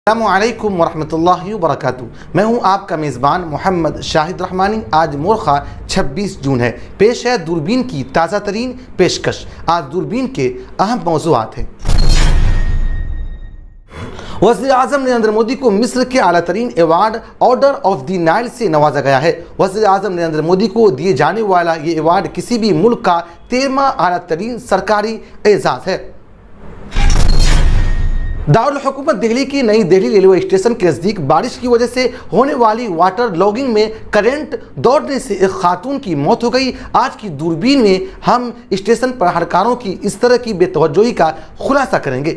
अस्सलामुअलैकुम वरहमतुल्लाहि वबरकातुहू। मैं हूं आपका मेज़बान मोहम्मद शाहिद रहमानी। आज मोरखा 26 जून है। पेश है दूरबीन की ताज़ा तरीन पेशकश। आज दूरबीन के अहम मौज़ूआत हैं। वज़ीर आज़म नरेंद्र मोदी को मिस्र के आला तरीन award order of the Nile से नवाजा गया है। वज़ीर आज़म नरेंद्र मोदी को दिए जाने वाला ये एवार्ड किसी भी मुल्क का 13वां आला तरीन सरकारी एजाज़ है। दारुल हुकूमत दिल्ली की नई दिल्ली रेलवे स्टेशन के नज़दीक बारिश की वजह से होने वाली वाटर लॉगिंग में करंट दौड़ने से एक खातून की मौत हो गई। आज की दूरबीन में हम स्टेशन पर हड़कारों की इस तरह की बेतवज्जोही का खुलासा करेंगे।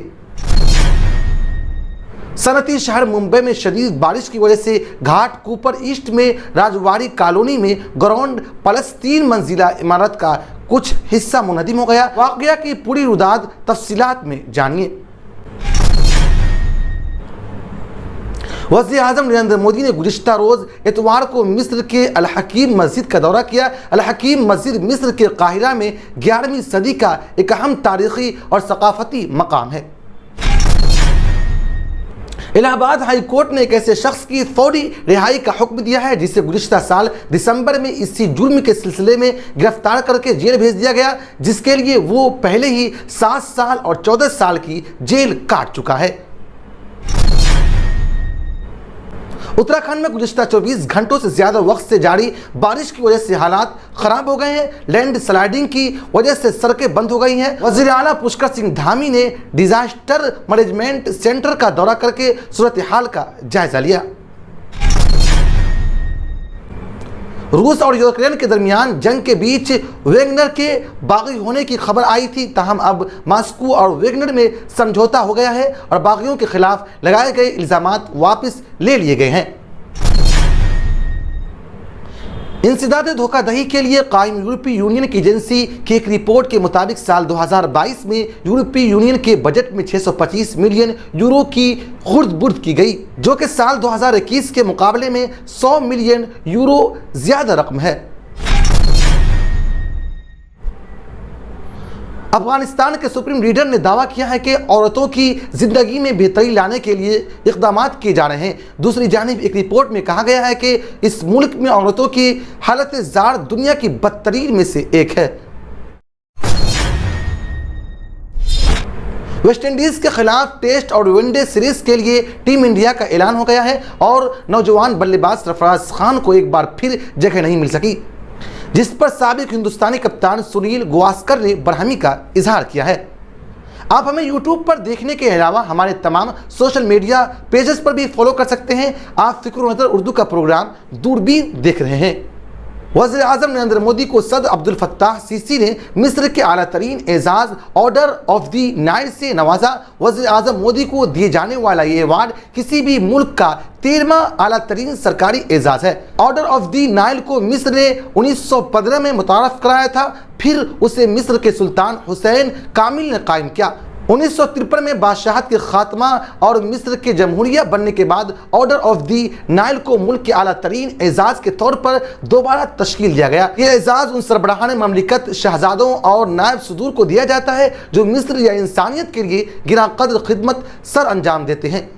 सनती शहर मुंबई में शदीद बारिश की वजह से घाट कूपर ईस्ट में राजवाड़ी कॉलोनी में ग्राउंड प्लस 3 मंजिला इमारत का कुछ हिस्सा मुनहदिम हो गया। वाक़या की पूरी रुदाद तफसीलात में जानिए। वज़ीर आज़म नरेंद्र मोदी ने गुज़िश्ता रोज़ इतवार को मिस्र के अल हकीम मस्जिद का दौरा किया। अल हकीम मस्जिद मिस्र के काहिरा में 11वीं सदी का एक अहम तारीख़ी और सकाफ़ती मकाम है। इलाहाबाद हाई कोर्ट ने एक ऐसे शख्स की फौरी रिहाई का हुक्म दिया है जिसे गुज़िश्ता साल दिसंबर में इसी जुर्म के सिलसिले में गिरफ्तार करके जेल भेज दिया गया, जिसके लिए वो पहले ही 7 साल और 14 साल की जेल काट चुका है। उत्तराखंड में गुज़िश्ता 24 घंटों से ज़्यादा वक्त से जारी बारिश की वजह से हालात ख़राब हो गए हैं। लैंड स्लाइडिंग की वजह से सड़कें बंद हो गई हैं। वज़ीर आला पुष्कर सिंह धामी ने डिज़ास्टर मैनेजमेंट सेंटर का दौरा करके सूरत हाल का जायज़ा लिया। रूस और यूक्रेन के दरमियान जंग के बीच वैगनर के बागी होने की खबर आई थी, ताहम अब मॉस्को और वैगनर में समझौता हो गया है और बागियों के खिलाफ लगाए गए इल्ज़ामात वापस ले लिए गए हैं। इंसदाद धोखाधड़ी के लिए कायम यूरोपीय यूनियन की एजेंसी की एक रिपोर्ट के मुताबिक साल 2022 में यूरोपीय यूनियन के बजट में 625 मिलियन यूरो की खुर्द-बुर्द की गई, जो कि साल 2021 के मुकाबले में 100 मिलियन यूरो ज़्यादा रकम है। अफगानिस्तान के सुप्रीम लीडर ने दावा किया है कि औरतों की ज़िंदगी में बेहतरी लाने के लिए इक़दाम किए जा रहे हैं। दूसरी जानिब एक रिपोर्ट में कहा गया है कि इस मुल्क में औरतों की हालत ज़ार दुनिया की बदतरीन में से एक है। वेस्ट इंडीज़ के खिलाफ टेस्ट और वनडे सीरीज के लिए टीम इंडिया का ऐलान हो गया है और नौजवान बल्लेबाज सरफराज खान को एक बार फिर जगह नहीं मिल सकी, जिस पर साबिक हिंदुस्तानी कप्तान सुनील गावस्कर ने बरहमी का इजहार किया है। आप हमें YouTube पर देखने के अलावा हमारे तमाम सोशल मीडिया पेजेस पर भी फॉलो कर सकते हैं। आप फ़िक्र नज़र उर्दू का प्रोग्राम दूरबीन देख रहे हैं। वज़ीर आज़म नरेंद्र मोदी को सदर अब्दुल फत्ताह सीसी ने मिस्र के आला तरीन एजाज़ ऑर्डर ऑफ द नाइल से नवाजा। वज़ीर आज़म मोदी को दिए जाने वाला ये अवार्ड किसी भी मुल्क का 13वां आला तरीन सरकारी एजाज़ है। ऑर्डर ऑफ द नाइल को मिस्र ने 1915 में मुतारफ़ कराया था, फिर उसे मिस्र के सुल्तान हुसैन कामिल ने कायम किया। 1953 में बादशाहत के खात्मा और मिस्र के जमहूरिया बनने के बाद ऑर्डर ऑफ दी नाइल को मुल्क के आला तरीन एजाज़ के तौर पर दोबारा तश्कील दिया गया। ये एजाज़ उन सरबराहान ममलिकत, शहजादों और नायब सदूर को दिया जाता है जो मिस्र या इंसानियत के लिए गिरा कद्र खिदमत सर अंजाम देते हैं।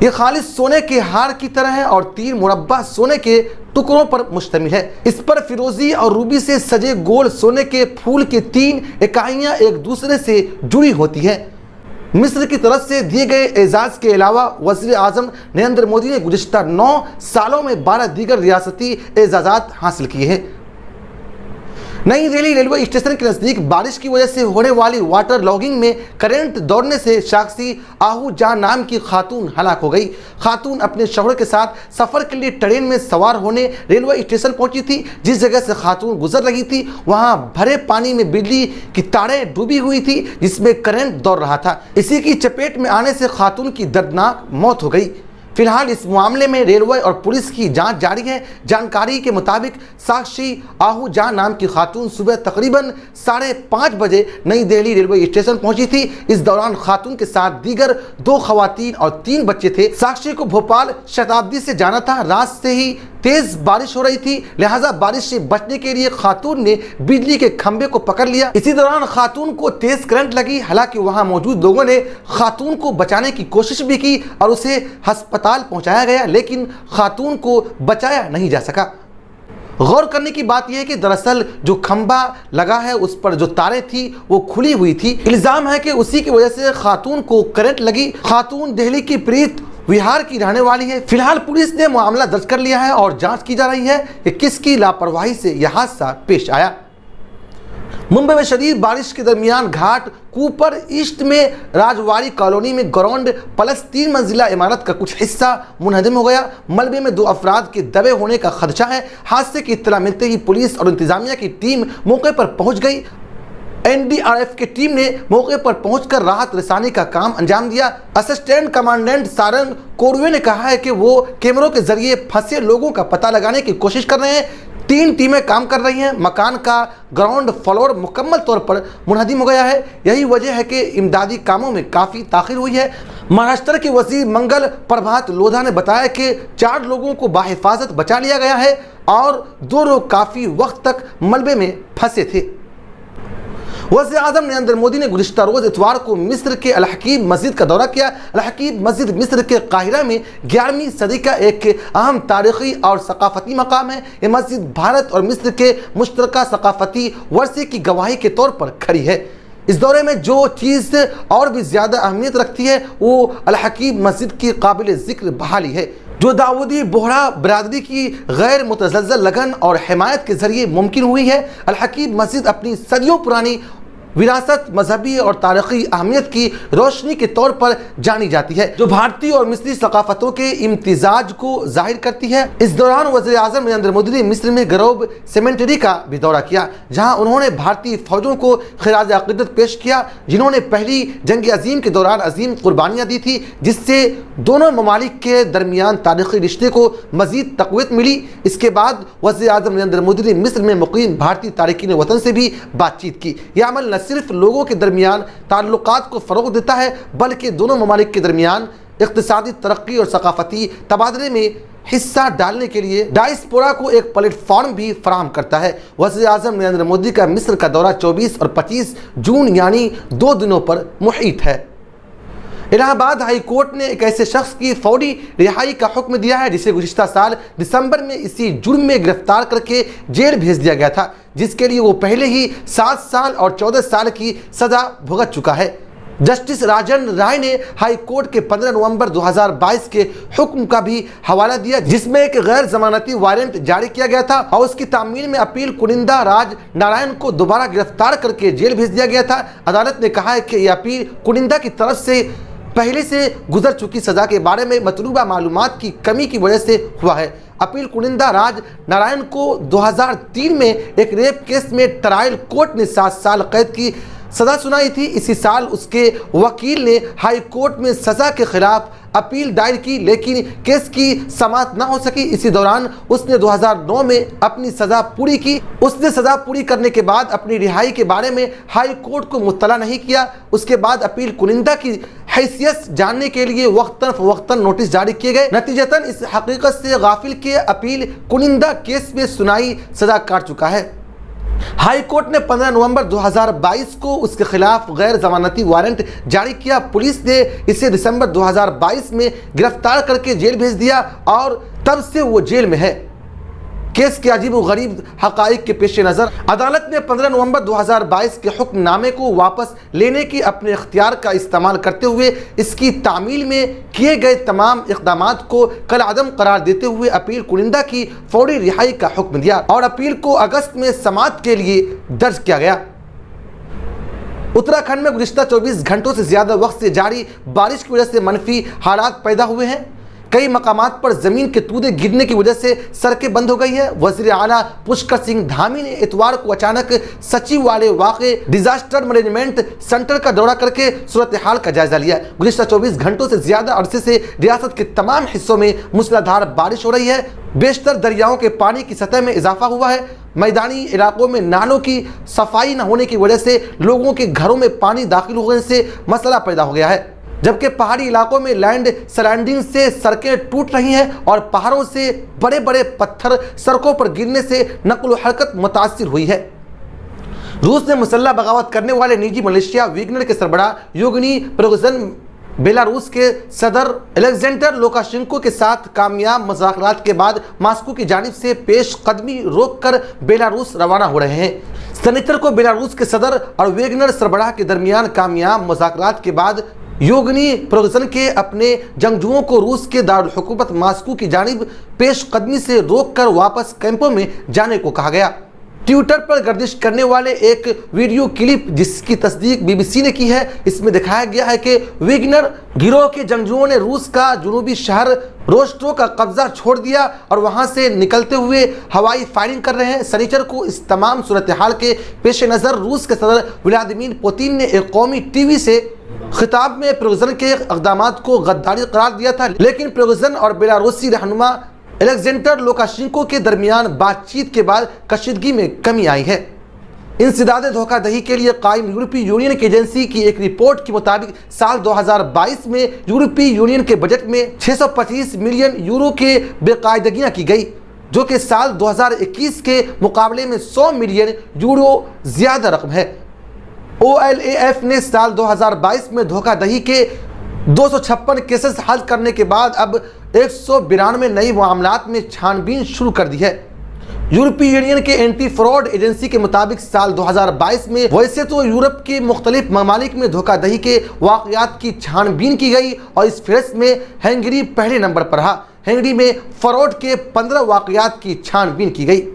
ये खालिस सोने के हार की तरह है और 3 मुरब्बा सोने के टुकड़ों पर मुश्तमिल है। इस पर फिरोजी और रूबी से सजे गोल सोने के फूल के 3 इकाइयाँ एक दूसरे से जुड़ी होती हैं। मिस्र की तरफ से दिए गए एजाज़ के अलावा वज़ीर आज़म नरेंद्र मोदी ने गुज़िश्ता 9 सालों में 12 दीगर रियासती एजाज़ात हासिल किए हैं। नई दिल्ली रेलवे स्टेशन के नज़दीक बारिश की वजह से होने वाली वाटर लॉगिंग में करंट दौड़ने से साक्षी आहू जान नाम की खातून हलाक हो गई। खातून अपने शौहर के साथ सफ़र के लिए ट्रेन में सवार होने रेलवे स्टेशन पहुंची थी। जिस जगह से खातून गुजर रही थी वहां भरे पानी में बिजली की तारें डूबी हुई थी, जिसमें करंट दौड़ रहा था। इसी की चपेट में आने से खातून की दर्दनाक मौत हो गई। फिलहाल इस मामले में रेलवे और पुलिस की जांच जारी है। जानकारी के मुताबिक साक्षी आहू जान नाम की खातून सुबह तकरीबन 5:30 बजे नई दिल्ली रेलवे स्टेशन पहुंची थी। इस दौरान खातून के साथ दीगर 2 खवातीन और 3 बच्चे थे। साक्षी को भोपाल शताब्दी से जाना था। रात से ही तेज बारिश हो रही थी, लिहाजा बारिश से बचने के लिए खातून ने बिजली के खंभे को पकड़ लिया। इसी दौरान खातून को तेज करंट लगी। हालांकि वहां मौजूद लोगों ने खातून को बचाने की कोशिश भी की और उसे अस्पताल पहुंचाया गया, लेकिन खातून को बचाया नहीं जा सका। गौर करने की बात यह है कि दरअसल जो खंभा लगा है उस पर जो तारें थी वो खुली हुई थी। इल्जाम है कि उसी की वजह से खातून को करंट लगी। खातून दिल्ली की प्रीत विहार की रहने वाली है। फिलहाल पुलिस ने मामला दर्ज कर लिया है और जांच की जा रही है कि किसकी लापरवाही से यह हादसा पेश आया। मुंबई में शदीद बारिश के दरमियान घाट कूपर ईस्ट में राजवाड़ी कॉलोनी में ग्राउंड प्लस 3 मंजिला इमारत का कुछ हिस्सा मुनहदम हो गया। मलबे में 2 अफराद के दबे होने का खदशा है। हादसे की इत्तला मिलते ही पुलिस और इंतजामिया की टीम मौके पर पहुंच गई। एनडीआरएफ की टीम ने मौके पर पहुंचकर राहत रसानी का काम अंजाम दिया। असिस्टेंट कमांडेंट सारंग कोरवे ने कहा है कि वो कैमरों के जरिए फंसे लोगों का पता लगाने की कोशिश कर रहे हैं। 3 टीमें काम कर रही हैं। मकान का ग्राउंड फ्लोर मुकम्मल तौर पर मुनहदम हो गया है। यही वजह है कि इमदादी कामों में काफ़ी ताखिर हुई है। महाराष्ट्र के वज़ीर मंगल प्रभात लोधा ने बताया कि 4 लोगों को बाहिफाजत बचा लिया गया है और 2 लोग काफ़ी वक्त तक मलबे में फंसे थे। वज़ीर आज़म नरेंद्र मोदी ने गुज़िश्ता रोज़ इतवार को मिस्र के अल हकीम मस्जिद का दौरा किया। अल हकीम मस्जिद मिस्र के काहिरा में 11वीं सदी का एक अहम तारीख़ी और सकाफ़ती मकाम है। ये मस्जिद भारत और मिस्र के मुश्तरका सकाफ़ती वर्षे की गवाही के तौर पर खड़ी है। इस दौरे में जो चीज़ और भी ज़्यादा अहमियत रखती है वो अल हकीम मस्जिद की काबिल ज़िक्र बहाली है, जो दाऊदी बोहरा बरादरी की गैर मुतज़ल्ज़ल लगन और हिमायत के ज़रिए मुमकिन हुई है। अल हकीम मस्जिद अपनी सदियों पुरानी विरासत, मजहबी और तारीख़ी अहमियत की रोशनी के तौर पर जानी जाती है, जो भारतीय और मिस्री सकाफ़तों के इम्तिजाज को जाहिर करती है। इस दौरान वज़ीर आज़म नरेंद्र मोदी ने मिस्र में गरोब सेमेंटरी का भी दौरा किया, जहां उन्होंने भारतीय फ़ौजों को खिराज अक़ीदत पेश किया, जिन्होंने पहली जंग अजीम के दौरान अजीम कुर्बानियाँ दी थी, जिससे दोनों ममालिक के दरमियान तारीख़ी रिश्ते को मज़ीद तक़वीत मिली। इसके बाद वज़ीर आज़म नरेंद्र मोदी ने मिस्र में मुक़ीम भारतीय तारिकीन वतन से भी बातचीत की। यह अमल न सिर्फ लोगों के दरमियान ताल्लुकात को फ़रोग़ देता है, बल्कि दोनों ममालिक के दरमियान इक़्तिसादी तरक्की और सकाफ़ती तबादले में हिस्सा डालने के लिए डायस्पोरा को एक प्लेटफॉर्म भी फराहम करता है। वज़ीर आज़म नरेंद्र मोदी का मिस्र का दौरा 24 और 25 जून यानी 2 दिनों पर मुहित है। इलाहाबाद हाई कोर्ट ने एक ऐसे शख्स की फौरी रिहाई का हुक्म दिया है जिसे गुज़िश्ता साल दिसंबर में इसी जुर्म में गिरफ्तार करके जेल भेज दिया गया था, जिसके लिए वो पहले ही 7 साल और 14 साल की सज़ा भुगत चुका है। जस्टिस राजन राय ने हाई कोर्ट के 15 नवंबर 2022 के हुक्म का भी हवाला दिया, जिसमें एक गैर जमानती वारंट जारी किया गया था और उसकी तामील में अपील कुनिंदा राज नारायण को दोबारा गिरफ्तार करके जेल भेज दिया गया था। अदालत ने कहा है कि यह अपील कुनिंदा की तरफ से पहले से गुजर चुकी सज़ा के बारे में मतलूबा मालूमात की कमी की वजह से हुआ है। अपील कुनिंदा राज नारायण को 2003 में एक रेप केस में ट्रायल कोर्ट ने 7 साल कैद की सज़ा सुनाई थी। इसी साल उसके वकील ने हाई कोर्ट में सज़ा के खिलाफ अपील दायर की, लेकिन केस की समाअत न हो सकी। इसी दौरान उसने 2009 में अपनी सज़ा पूरी की। उसने सज़ा पूरी करने के बाद अपनी रिहाई के बारे में हाई कोर्ट को मुत्तला नहीं किया। उसके बाद अपील कुनिंदा की हैसियत जानने के लिए वक्तन नोटिस जारी किए गए। नतीजतन इस हकीकत से गाफिल के अपील कुनिंदा केस में सुनाई सज़ा काट चुका है। हाई कोर्ट ने 15 नवंबर 2022 को उसके खिलाफ गैर जमानती वारंट जारी किया। पुलिस ने इसे दिसंबर 2022 में गिरफ्तार करके जेल भेज दिया और तब से वो जेल में है। केस के अजीब व गरीब हक़ाइक़ के पेश नज़र अदालत ने 15 नवंबर 2022 के हुक्मनामे को वापस लेने की अपने इख्तियार का इस्तेमाल करते हुए इसकी तामील में किए गए तमाम इक़दामात को कल अदम करार देते हुए अपील कुनिंदा की फौरी रिहाई का हुक्म दिया और अपील को अगस्त में समाअत के लिए दर्ज किया गया। उत्तराखंड में गुज़िश्ता 24 घंटों से ज़्यादा वक्त से जारी बारिश की वजह से मनफी हालात पैदा हुए हैं। कई मकामात पर ज़मीन के तूदे गिरने की वजह से सड़कें बंद हो गई हैं। वज़ीर आला पुष्कर सिंह धामी ने इतवार को अचानक सचिव वाले वाक़े डिज़ास्टर मैनेजमेंट सेंटर का दौरा करके सूरत हाल का जायज़ा लिया। गुज़िश्ता 24 घंटों से ज़्यादा अरसे से रियासत के तमाम हिस्सों में मूसलाधार बारिश हो रही है। बेशतर दरियाओं के पानी की सतह में इजाफा हुआ है। मैदानी इलाकों में नालों की सफाई न होने की वजह से लोगों के घरों में पानी दाखिल होने से मसला पैदा हो गया है। जबकि पहाड़ी इलाकों में लैंड स्लाइडिंग से सड़कें टूट रही हैं और पहाड़ों से बड़े बड़े पत्थर सड़कों पर गिरने से नकल व हरकत मुतासिर हुई है। रूस ने मुसल्लह बगावत करने वाले निजी मलेशिया वेगनर के सरबराह योवगेनी प्रिगोजिन बेलारूस के सदर अलेक्जेंडर लुकाशेंको के साथ कामयाब मुज़ाकरात के बाद मॉस्को की जानिब से पेशकदमी रोककर बेलारूस रवाना हो रहे हैं। शनिचर को बेलारूस के सदर और वेगनर सरबराह के दरमियान कामयाब मुज़ाकरात के बाद योवगेनी प्रिगोजिन के अपने जंगजुओं को रूस के दारुल हुकूमत मॉस्को की जानिब पेशकदमी से रोककर वापस कैंपों में जाने को कहा गया। ट्विटर पर गर्दिश करने वाले एक वीडियो क्लिप जिसकी तस्दीक बीबीसी ने की है, इसमें दिखाया गया है कि वेगनर गिरोह के जंगजुओं ने रूस का जुनूबी शहर रोस्टोव का कब्जा छोड़ दिया और वहां से निकलते हुए हवाई फायरिंग कर रहे हैं। शनिचर को इस तमाम सूरत हाल के पेश नज़र रूस के सदर व्लादिमीर पुतिन ने एक कौमी टीवी से खिताब में प्रिगोजिन के इक़दाम को गद्दारी करार दिया था, लेकिन प्रिगोजिन और बेलारूसी रहनुमा अलेक्जेंडर लुकाशेंको के दरमियान बातचीत के बाद कशीदगी में कमी आई है। इंसदाद धोखाधड़ी के लिए कायम यूरोपीय यूनियन की एजेंसी की एक रिपोर्ट के मुताबिक साल 2022 में यूरोपीय यूनियन के बजट में 625 मिलियन यूरो के बेकायदगियाँ की गई, जो कि साल 2021 के मुकाबले में 100 मिलियन यूरो ज़्यादा रकम है। OLAF ने साल 2022 में धोखाधड़ी के 256 केसेस हल करने के बाद अब 192 नई मामलात में छानबीन शुरू कर दी है। यूरोपीय यूनियन के एंटी फ्रॉड एजेंसी के मुताबिक साल 2022 में वैसे तो यूरोप के मुख्तलिफ ममालिक में धोखाधड़ी के वाक़यात की छानबीन की गई और इस फहरिस्त में हंगरी पहले नंबर पर रहा। हंगरी में फ्रॉड के 15 वाक़यात की छानबीन की गई।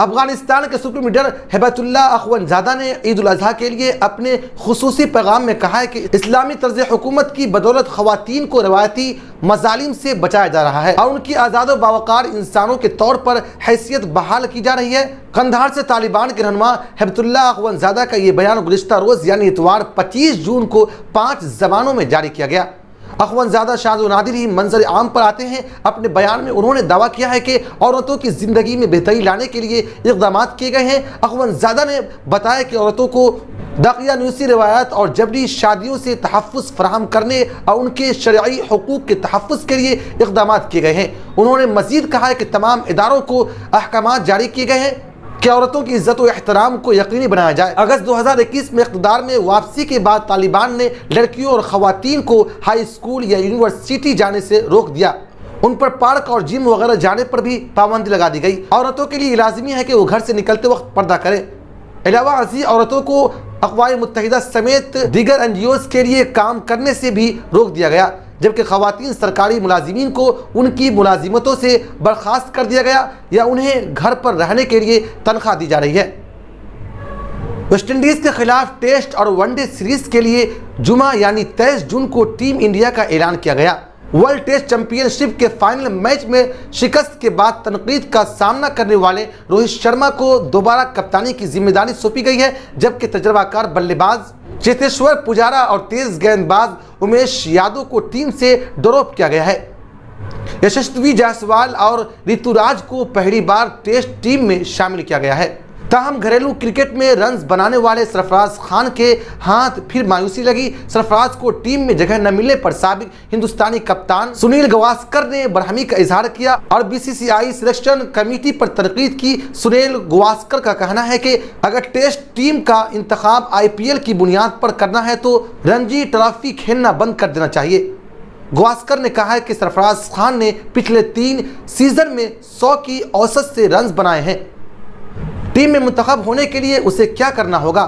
अफगानिस्तान के सुप्रीम लीडर हिबतुल्लाह अखवंदज़ादा ने ईद उल अज़हा के लिए अपने खुसूसी पैगाम में कहा है कि इस्लामी तर्ज हुकूमत की बदौलत ख़वातीन को रवायती मजालिम से बचाया जा रहा है और उनकी आज़ाद व बावकार इंसानों के तौर पर हैसियत बहाल की जा रही है। कंधार से तालिबान के रहनुमा हिबतुल्लाह अखवंदज़ादा का ये बयान गुज़िश्ता रोज़ यानी इतवार 25 जून को 5 ज़बानों में जारी किया गया। अखवंदज़ादा शाज़ व नादिर ही मंजर आम पर आते हैं। अपने बयान में उन्होंने दावा किया है कि औरतों की ज़िंदगी में बेहतरी लाने के लिए इक़दाम किए गए हैं। अखवंदज़ादा ने बताया कि औरतों को दाक़ियानूसी रिवायात और जबरी शादियों से तहफ़्फ़ुज़ फराहम करने और उनके शरई हुकूक़ के तहफ़्फ़ुज़ के लिए इक़दाम किए गए हैं। उन्होंने मज़ीद कहा है कि तमाम इदारों को अहकाम जारी किए गए हैं कि औरतों की इज्जत व एहतराम को यकीनी बनाया जाए। अगस्त 2021 में इक़्तिदार में वापसी के बाद तालिबान ने लड़कियों और ख़वातीन को हाई स्कूल या यूनिवर्सिटी जाने से रोक दिया। उन पर पार्क और जिम वगैरह जाने पर भी पाबंदी लगा दी गई। औरतों के लिए लाजमी है कि वो घर से निकलते वक्त पर्दा करें। अलावा अज़ी औरतों को अक़वाम मुत्तहिदा समेत दीगर NGOs के लिए काम करने से भी रोक दिया गया, जबकि ख़वातीन सरकारी मुलाजिमीन को उनकी मुलाजिमतों से बर्खास्त कर दिया गया या उन्हें घर पर रहने के लिए तनख्वाह दी जा रही है। वेस्ट इंडीज़ के खिलाफ टेस्ट और वनडे सीरीज़ के लिए जुमा यानी 23 जून को टीम इंडिया का ऐलान किया गया। वर्ल्ड टेस्ट चैंपियनशिप के फाइनल मैच में शिकस्त के बाद तनकीद का सामना करने वाले रोहित शर्मा को दोबारा कप्तानी की जिम्मेदारी सौंपी गई है, जबकि तजर्बाकार बल्लेबाज चेतेश्वर पुजारा और तेज गेंदबाज उमेश यादव को टीम से ड्रॉप किया गया है। यशस्वी जायसवाल और ऋतुराज को पहली बार टेस्ट टीम में शामिल किया गया है। ताहम घरेलू क्रिकेट में रन्स बनाने वाले सरफराज खान के हाथ फिर मायूसी लगी। सरफराज को टीम में जगह न मिलने पर साबिक हिंदुस्तानी कप्तान सुनील गावस्कर ने बरहमी का इजहार किया और BCCI सिलेक्शन कमेटी पर तनकीद की। सुनील गावस्कर का कहना है कि अगर टेस्ट टीम का इंतखाब IPL की बुनियाद पर करना है तो रणजी ट्रॉफी खेलना बंद कर देना चाहिए। गावस्कर ने कहा है कि सरफराज खान ने पिछले 3 सीजन में 100 की औसत से रन्स बनाए हैं। टीम में मुंतखब होने के लिए उसे क्या करना होगा?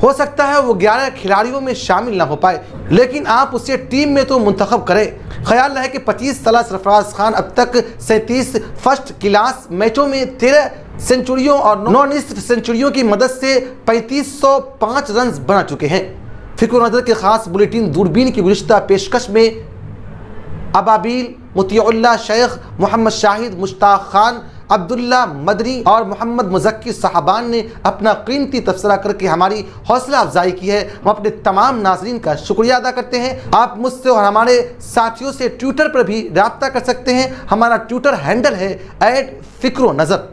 हो सकता है वो 11 खिलाड़ियों में शामिल ना हो पाए, लेकिन आप उसे टीम में तो मुंतखब करें। ख्याल है कि 25 साल सरफराज खान अब तक 37 फर्स्ट क्लास मैचों में 13 सेंचुरियों और 9 निस्फ सेंचुरियों की मदद से 3505 रन बना चुके हैं। फिक्र नज़र के खास बुलेटिन दूरबीन की गुज़िश्ता पेशकश में अबाबिल, मुतिउल्लाह शेख, मोहम्मद शाहिद, मुश्ताक खान, अब्दुल्ला मदनी और मोहम्मद मुज़क्किर साहबान ने अपना कीमती तबसरा करके हमारी हौसला अफजाई की है। हम अपने तमाम नाज़रीन का शुक्रिया अदा करते हैं। आप मुझसे और हमारे साथियों से ट्विटर पर भी रब्ता कर सकते हैं। हमारा ट्विटर हैंडल है @फ़िक्रो नज़र।